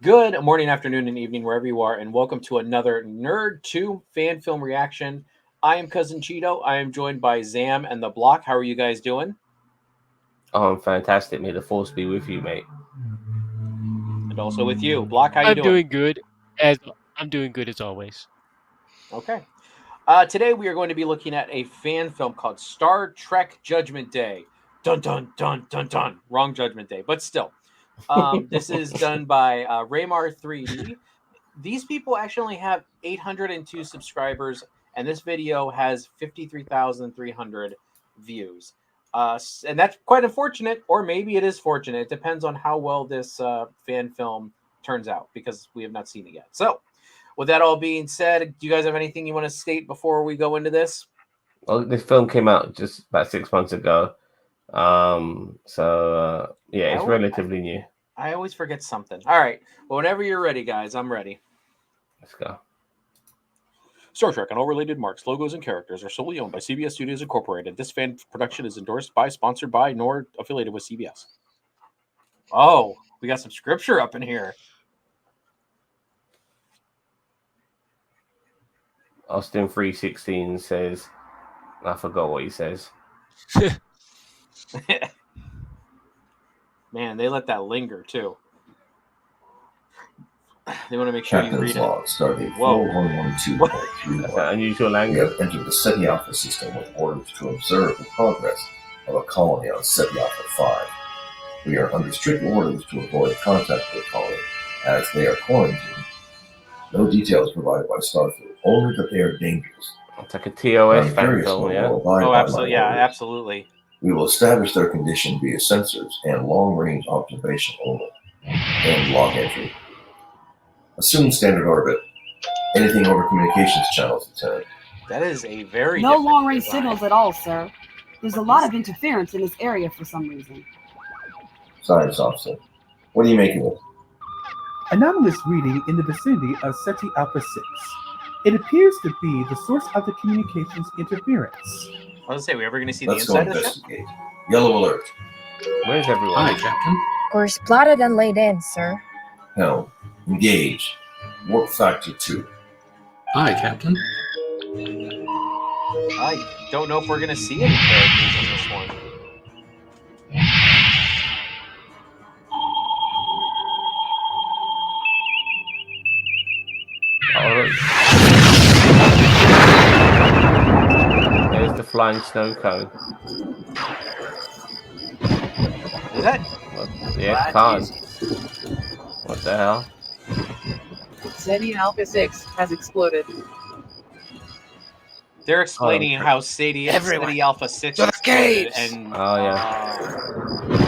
Good morning, afternoon, and evening, wherever you are, and welcome to another Nerd 2 fan film reaction. I am Cousin Cheeto. I am joined by Zam and the Block. How are you guys doing? Oh, I'm fantastic. May the force be with you, mate. And also with you. Block, how you I'm doing? I'm doing good as always. Okay. Today we are going to be looking at a fan film called Star Trek Judgment Day. Dun, dun, dun, dun, dun. Wrong Judgment Day, but still. This is done by Raymar 3D. These people actually only have 802 subscribers, and this video has 53,300 views. And that's quite unfortunate, or maybe it is fortunate. It depends on how well this fan film turns out, because we have not seen it yet. So, with that all being said, do you guys have anything you want to state before we go into this? Well, this film came out just about 6 months ago. Yeah, it's relatively new. I always forget something. All right. Well, whenever you're ready, guys, I'm ready. Let's go. Star Trek and all related marks, logos, and characters are solely owned by CBS Studios Incorporated. This fan production is endorsed by, sponsored by, nor affiliated with CBS. Oh, we got some scripture up in here. Austin 316 says, I forgot what he says. Man, they let that linger too. They want to make sure you read log, it. Stardate 4112.31. That's an unusual language. We have entered the SETI Alpha system with orders to observe the progress of a colony on SETI Alpha 5. We are under strict orders to avoid contact with the colony, as they are quarantined. No details provided by Starfleet, only that they are dangerous. It's like a TOS fan film, yeah? Oh, absolutely, yeah, absolutely. We will establish their condition via sensors and long-range observation only. And log entry. Assume standard orbit. Anything over communications channels, Lieutenant. That is a very no long-range signals at all, sir. There's a lot of interference in this area for some reason. Science officer, what are you making of it? Anomalous reading in the vicinity of SETI Alpha 6. It appears to be the source of the communications interference. I was going to say, are we ever going to see Let's the go inside of the investigate. Yellow alert. Where's everyone? Hi, Captain. Course plotted and laid in, sir. Helm. Engage. Warp factor 2. Hi, Captain. I don't know if we're going to see any characters in this one. There's the flying snow cone. Is that? Yeah, cars. What the hell? SETI Alpha 6 has exploded. They're explaining how SETI Alpha 6 exploded, and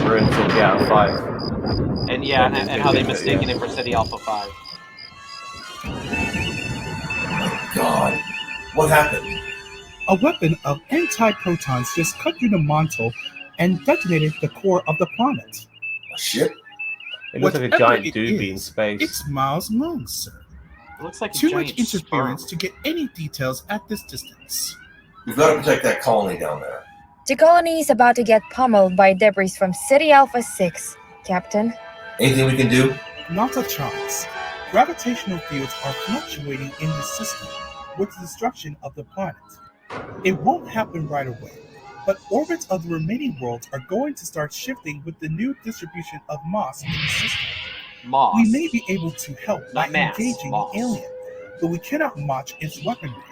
we're in SETI Alpha 5. And yeah, and how they mistaken it for SETI Alpha 5. God, what happened? A weapon of anti-protons just cut through the mantle and detonated the core of the planet. A ship? It looks like a giant doobie in space. It's miles long, sir. It looks like too much interference to get any details at this distance. We've got to protect that colony down there. The colony is about to get pummeled by debris from SETI Alpha 6, Captain. Anything we can do? Not a chance. Gravitational fields are fluctuating in the system with the destruction of the planet. It won't happen right away, but orbits of the remaining worlds are going to start shifting with the new distribution of mass in the system. Moss. We may be able to help by engaging Moss. the alien, but we cannot match its weaponry.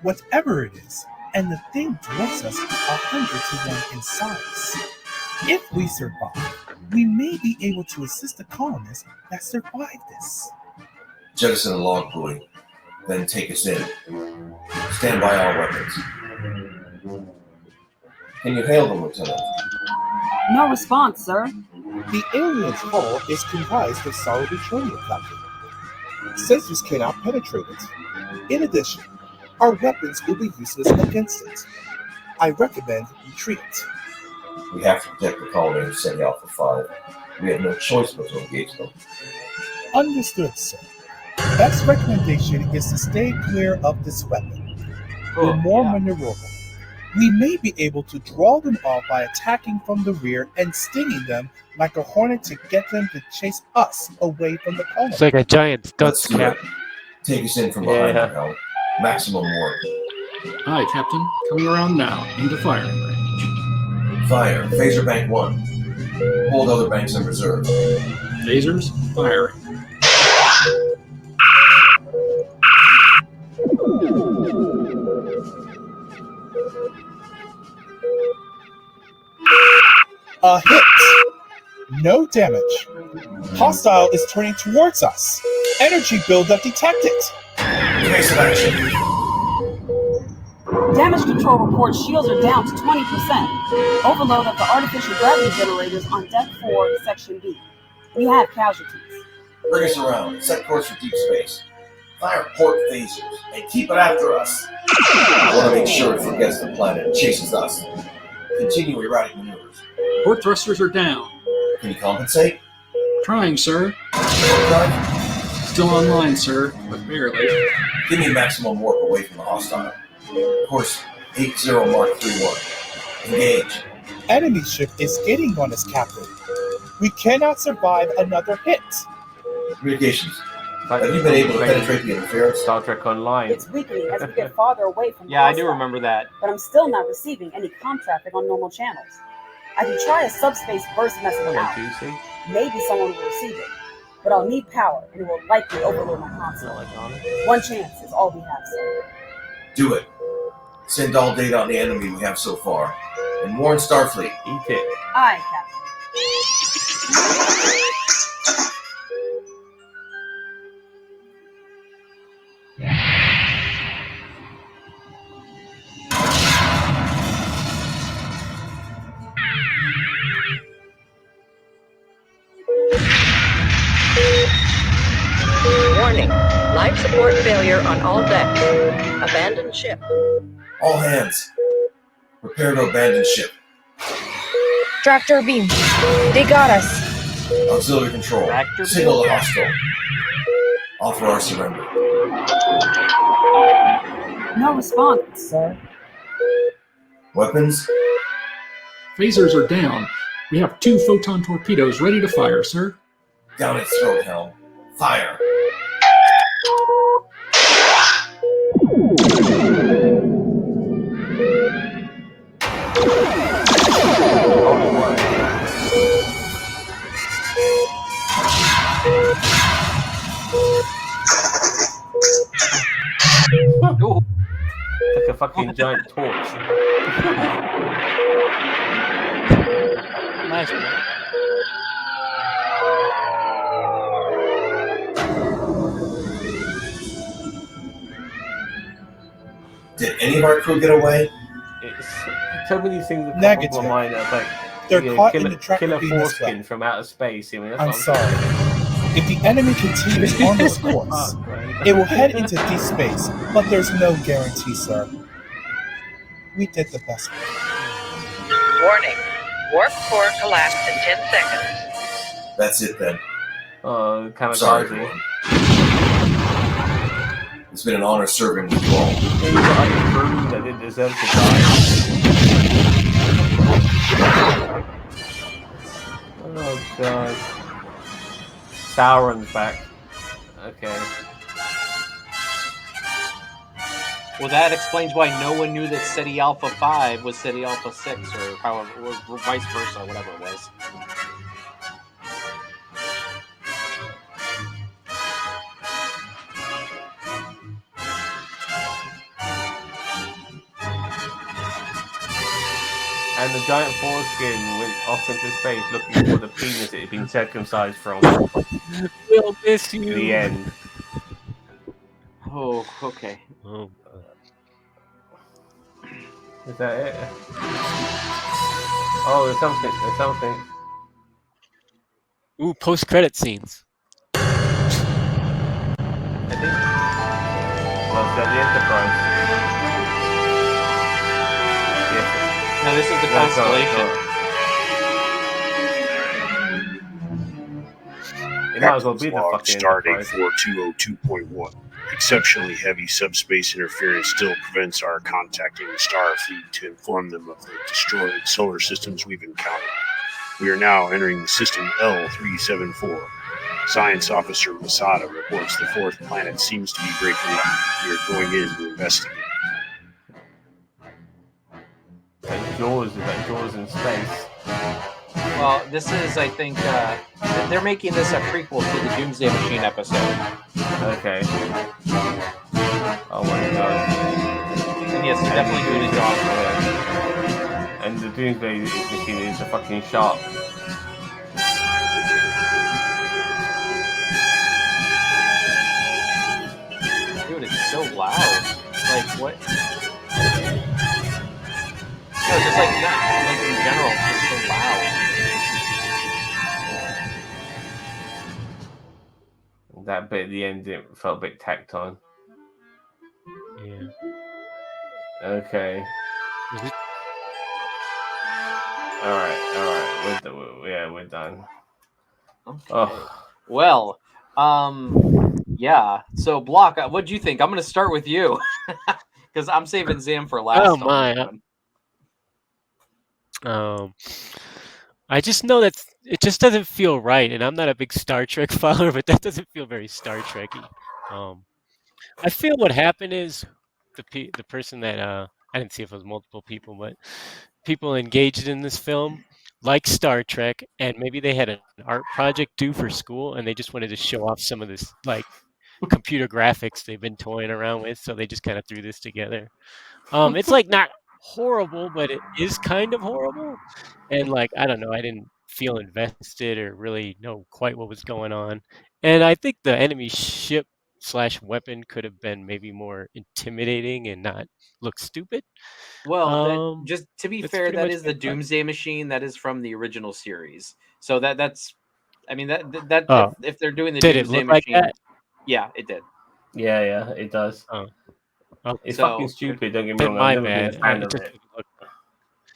Whatever it is, and the thing dwarfs us 100 to 1 in size. If we survive, we may be able to assist the colonists that survived this. Jettison the log buoy, then take us in. Stand by all weapons. Can you hail them, Lieutenant? No response, sir. The alien's hull is comprised of solid petroleum platform. Sensors cannot penetrate it. In addition, our weapons will be useless against it. I recommend retreat. We have to protect the colony of SETI Alpha 5. We have no choice but to engage them. Understood, sir. Best recommendation is to stay clear of this weapon. We're more maneuverable. We may be able to draw them off by attacking from the rear and stinging them like a hornet to get them to chase us away from the colony. It's like a giant Let's dunce do cap. it. Take us in from behind, Yeah. Helm. Maximum warp. Aye, Captain. Coming around now, into firing range. Fire. Phaser Bank 1. Hold other banks in reserve. Phasers, firing. A hit. No damage. Hostile is turning towards us. Energy buildup detected. Evasive action. Damage control reports shields are down to 20%. Overload of the artificial gravity generators on Deck 4, Section B. We have casualties. Bring us around. Set course for deep space. Fire port phasers and keep it after us. I want to make sure it forgets the planet and chases us. Continue erratic maneuvers. Port thrusters are down. Can you compensate? Trying, sir. Drive. Still online, sir, but barely. Give me maximum warp away from the hostile. Course 80 Mark 31. Engage. Enemy ship is getting on us, Captain. We cannot survive another hit. Communications. Have you been able to penetrate the interference? Star Trek Online. It's weakening as we get farther away from Yeah, I hostile, do remember that. but I'm still not receiving any comm traffic on normal channels. I can try a subspace burst message Hello, out. Juicy. Maybe someone will receive it, but I'll need power, and it will likely overload my Not console. like on. One chance is all we have, sir. Do it. Send all data on the enemy we have so far. And warn Starfleet. Eat it. Aye, Captain. Warning. Life support failure on all decks. Abandon ship. All hands. Prepare to abandon ship. Tractor beam. They got us. Auxiliary control. Tractor Signal the beam. hostile. Offer our surrender. No response, sir. Weapons? Phasers are down. We have 2 photon torpedoes ready to fire, sir. Down its throat, Helm. Fire. Ooh, Like a fucking giant torch. Nice, man. Did any of our crew get away? It's so many things that come Negative. up my mind. It's like They're caught in killer, the tractor killer beam as well. foreskin from outer space. I mean, that's I'm what sorry. If the enemy continues on this course, it will head into deep space, but there's no guarantee, sir. We did the best. Warning. Warp core collapsed in 10 seconds. That's it then. Kind of Sorry, everyone. It's been an honor serving with you all. Things that I proved that didn't deserve to die. Oh god. Sauron's back. Okay. well, that explains why no one knew that SETI Alpha 5 was SETI Alpha 6, or however, or vice versa, whatever it was. And the giant foreskin went off into space looking for the penis it had been circumcised from. We'll miss you. The end. Oh, okay. Oh, Is that it? Oh, there's something. There's something. ooh, post-credit scenes. I think. Well, it's got the Enterprise. Yes. No, this is the No, it's not, Constellation. It might as well be the Log fucking Stardate Enterprise. 4202.1. exceptionally heavy subspace interference still prevents our contacting the Star Fleet to inform them of the destroyed solar systems we've encountered. We are now entering system L374. Science Officer Masada reports the fourth planet seems to be breaking up. We are going in to investigate. Jaws, is that Jaws in space? Well, this is, I think, they're making this a prequel to the Doomsday Machine episode. Okay. Oh my god. And yes, they're definitely doing a job for it. And the Doomsday Machine is a fucking shark. Dude, it's so loud. Like, what? No, just like, not, like in general, it's just so loud. That bit at the end felt a bit tacked on. Yeah. Okay. Alright. We're done. Okay. Oh. Well, yeah. So, Block, what do you think? I'm going to start with you. Because I'm saving Zam for last. Oh my! I just know that it just doesn't feel right, and I'm not a big Star Trek follower, but that doesn't feel very Star Trekky. I feel what happened is the person that I didn't see if it was multiple people, but people engaged in this film like Star Trek, and maybe they had an art project due for school, and they just wanted to show off some of this like computer graphics they've been toying around with, so they just kind of threw this together. It's like not horrible, but it is kind of horrible, and like I don't know, I didn't feel invested or really know quite what was going on, and I think the enemy ship / weapon could have been maybe more intimidating and not look stupid. Well, just to be fair, that is the my thought. Doomsday Machine. That is from the original series. So that's, I mean, that Oh. if they're doing the Did it Doomsday look like Machine, that? yeah, it did. Yeah, it does. Oh. It's So- fucking stupid, don't get me Then wrong. my I've never been a bad. fan It of just it. looked-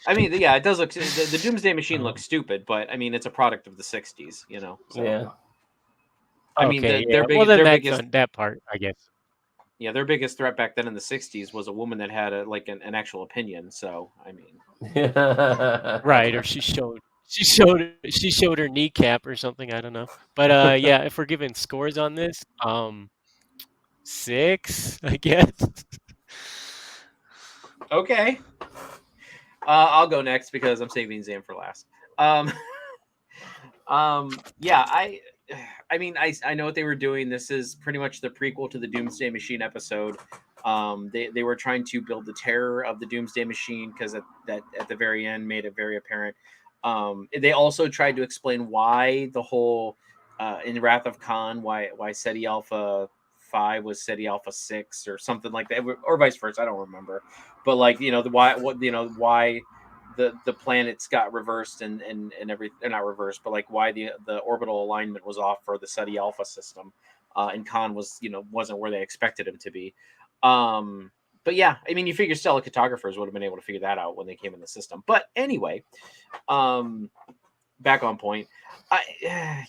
I mean, yeah, it does look. The Doomsday Machine looks stupid, but I mean, it's a product of the '60s, you know. So. Yeah. I mean, Okay, their well, then their that's biggest on that part, I guess. yeah, their biggest threat back then in the '60s was a woman that had an actual opinion. So I mean, Right, or she showed her kneecap or something. I don't know, but yeah, if we're giving scores on this, 6, I guess. okay. I'll go next because I'm saving Zam for last. Yeah, I mean, I know what they were doing. This is pretty much the prequel to the Doomsday Machine episode. They were trying to build the terror of the Doomsday Machine because at the very end made it very apparent. They also tried to explain why the whole in Wrath of Khan why SETI Alpha 5 was SETI Alpha 6 or something like that, or vice versa. I don't remember, but like why the planets got reversed and everything, not reversed, but like why the orbital alignment was off for the SETI Alpha system, and Khan was wasn't where they expected him to be. But yeah, I mean, you figure stellar cartographers would have been able to figure that out when they came in the system. But anyway, back on point. I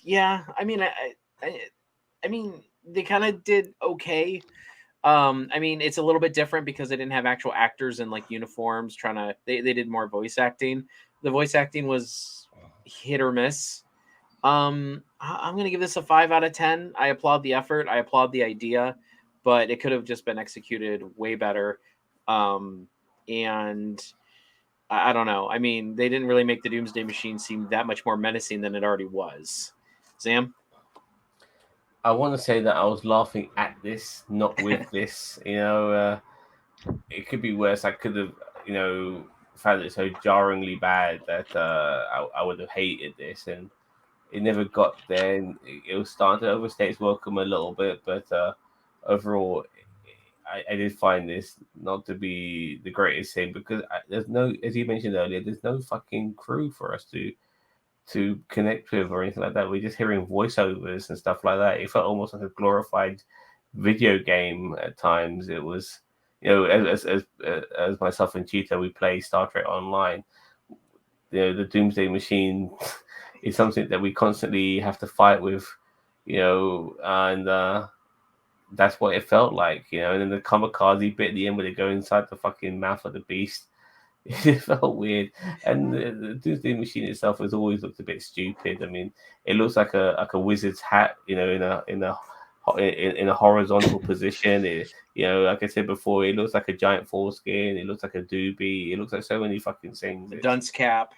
mean, they kind of did okay. I mean, it's a little bit different because they didn't have actual actors in like uniforms they did more voice acting. The voice acting was hit or miss. I'm going to give this a 5 out of 10. I applaud the effort. I applaud the idea, but it could have just been executed way better. And I don't know. I mean, they didn't really make the Doomsday Machine seem that much more menacing than it already was. Sam? I want to say that I was laughing at this, not with this. It could be worse. I could have, found it so jarringly bad that I would have hated this, and it never got there. And it was starting to overstay its welcome a little bit, but overall, I did find this not to be the greatest thing because there's no, as you mentioned earlier, there's no fucking crew for us to connect with or anything like that. We're just hearing voiceovers and stuff like that. It felt almost like a glorified video game at times. It was, as myself and Cheeto, we play Star Trek Online. The Doomsday Machine is something that we constantly have to fight with, and that's what it felt like, you know. And then the kamikaze bit at the end where they go inside the fucking mouth of the beast, it felt weird. And the Dooms Day Machine itself has always looked a bit stupid. I mean, it looks like a wizard's hat, you know, in a horizontal position. You know, like I said before, it looks like a giant foreskin. It looks like a doobie. It looks like so many fucking things. The dunce cap.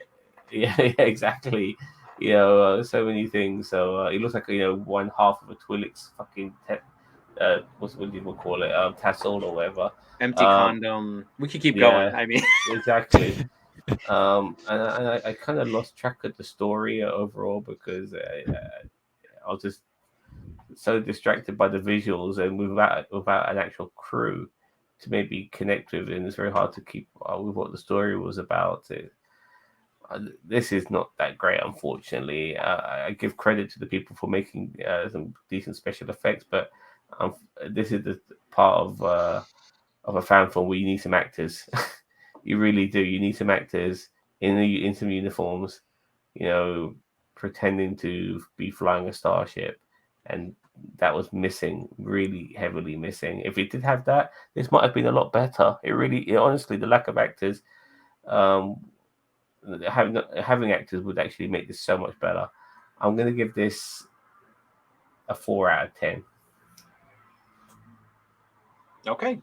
Yeah, exactly. You know, so many things. So it looks like, you know, one half of a Twilix fucking what do you call it? Tassel or whatever. Empty condom. We could keep yeah, going. I mean, exactly. And I kind of lost track of the story overall because I was just so distracted by the visuals and without an actual crew to maybe connect with, and it's very hard to keep with what the story was about. This is not that great, unfortunately. I give credit to the people for making some decent special effects, but this is the part of a fan film where you need some actors. You really do. You need some actors in some uniforms, you know, pretending to be flying a starship, and that was missing, really heavily missing. If it did have that, this might have been a lot better. Honestly, the lack of actors, having actors would actually make this so much better. I'm going to give this a 4 out of 10. Okay.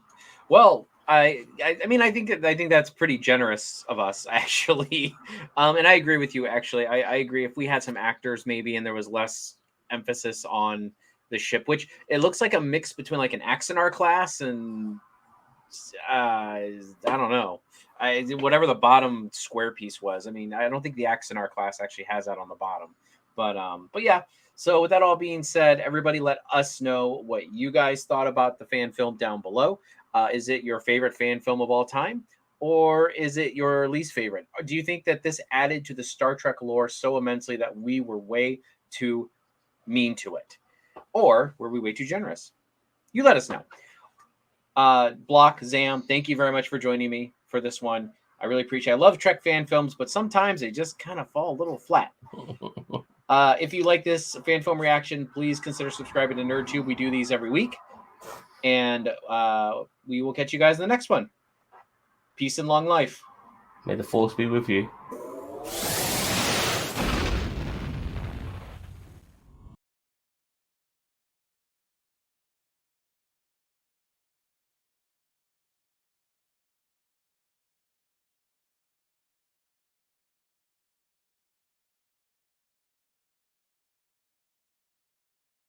Well, I mean, I think that's pretty generous of us, actually. And I agree with you. Actually, I agree. If we had some actors, maybe, and there was less emphasis on the ship, which it looks like a mix between like an Axanar class and I don't know, whatever the bottom square piece was. I mean, I don't think the Axanar class actually has that on the bottom, but yeah. So with that all being said, everybody let us know what you guys thought about the fan film down below. Is it your favorite fan film of all time? Or is it your least favorite? Or do you think that this added to the Star Trek lore so immensely that we were way too mean to it? Or were we way too generous? You let us know. Block, Zam, thank you very much for joining me for this one. I really appreciate it. I love Trek fan films, but sometimes they just kind of fall a little flat. If you like this fan film reaction, please consider subscribing to NerdTube. We do these every week. And we will catch you guys in the next one. Peace and long life. May the force be with you.